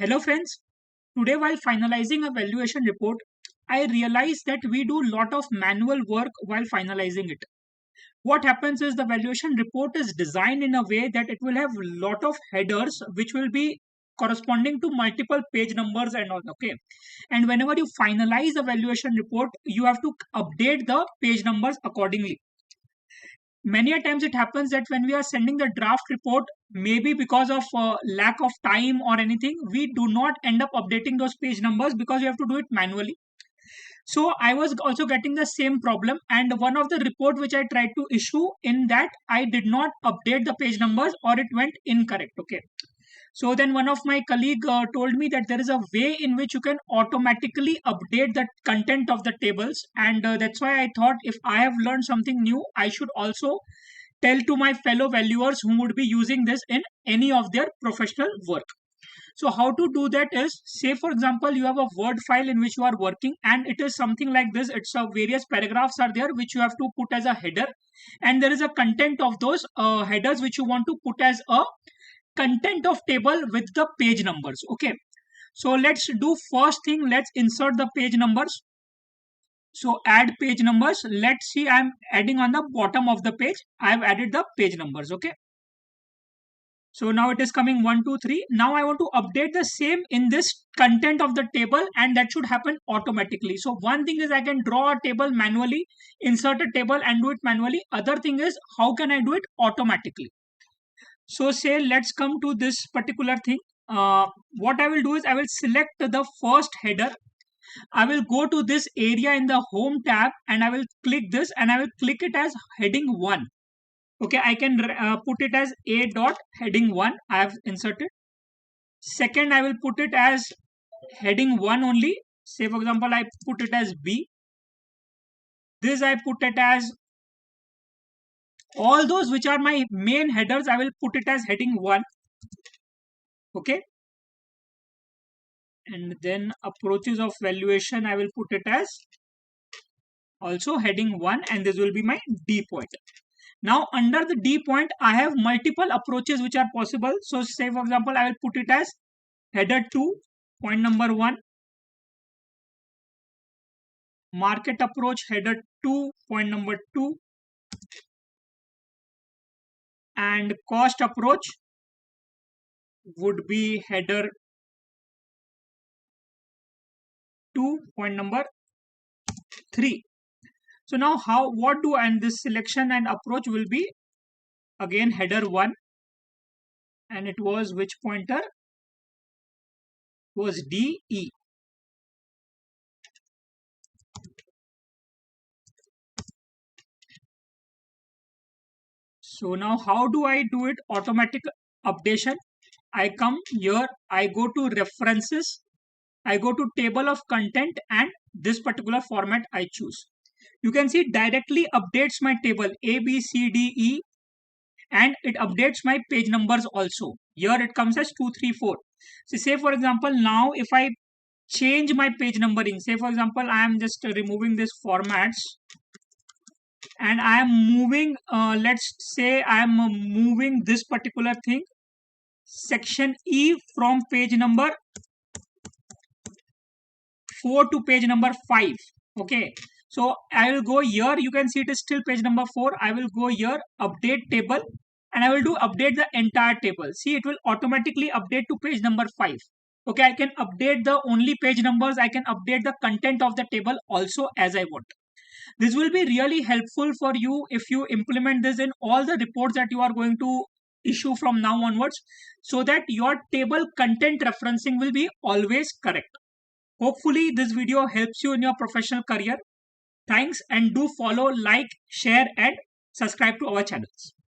Hello friends, today while finalizing a valuation report, I realized that we do lot of manual work while finalizing it. What happens is the valuation report is designed in a way that it will have lot of headers which will be corresponding to multiple page numbers and all, okay? And whenever you finalize a valuation report, you have to update the page numbers accordingly. Many a times it happens that when we are sending the draft report, maybe because of lack of time or anything, we do not end up updating those page numbers because you have to do it manually. So I was also getting the same problem, and one of the report which I tried to issue, in that I did not update the page numbers or it went incorrect. Okay, so then one of my colleague told me that there is a way in which you can automatically update the content of the tables, and that's why I thought if I have learned something new, I should also tell to my fellow valuers who would be using this in any of their professional work. So how to do that is, say for example, you have a Word file in which you are working and it is something like this. It's various paragraphs are there which you have to put as a header, and there is a content of those headers which you want to put as a content of table with the page numbers. Okay, so let's do first thing. Let's insert the page numbers. So add page numbers. Let's see, I'm adding on the bottom of the page. I've added the page numbers. Okay, so now it is coming 1 2 3. Now I want to update the same in this content of the table, and that should happen automatically. So one thing is I can draw a table manually, insert a table and do it manually. Other thing is, how can I do it automatically? So say let's come to this particular thing. What I will do is I will select the first header. I will go to this area in the home tab and I will click this and I will click it as heading 1. Okay, I can put it as A dot heading 1. I have inserted. Second, I will put it as heading 1 only. Say for example, I put it as B. This I put it as, all those which are my main headers, I will put it as heading 1. Okay. And then approaches of valuation, I will put it as also heading 1, and this will be my D point. Now under the D point, I have multiple approaches which are possible. So say for example, I will put it as header 2, point number 1. Market approach header 2, point number 2. And cost approach would be header 2, point number 3. So now what do, and this selection and approach will be again header 1, and it was which pointer? It was DE. So now how do I do it? Automatic updation. I come here, I go to references, I go to table of content, and this particular format I choose. You can see directly updates my table A, B, C, D, E, and it updates my page numbers also. Here it comes as 2, 3, 4. So say for example, now if I change my page numbering, say for example, I am just removing this formats and I am moving, let's say I am moving this particular thing, section E, from page number 4 to page number 5. Okay, so I will go here. You can see it is still page number 4. I will go here, update table, and I will do update the entire table. See, it will automatically update to page number 5. Okay, I can update the only page numbers. I can update the content of the table also as I want. This will be really helpful for you if you implement this in all the reports that you are going to issue from now onwards, so that your table content referencing will be always correct. Hopefully this video helps you in your professional career. Thanks, and do follow, like, share and subscribe to our channels.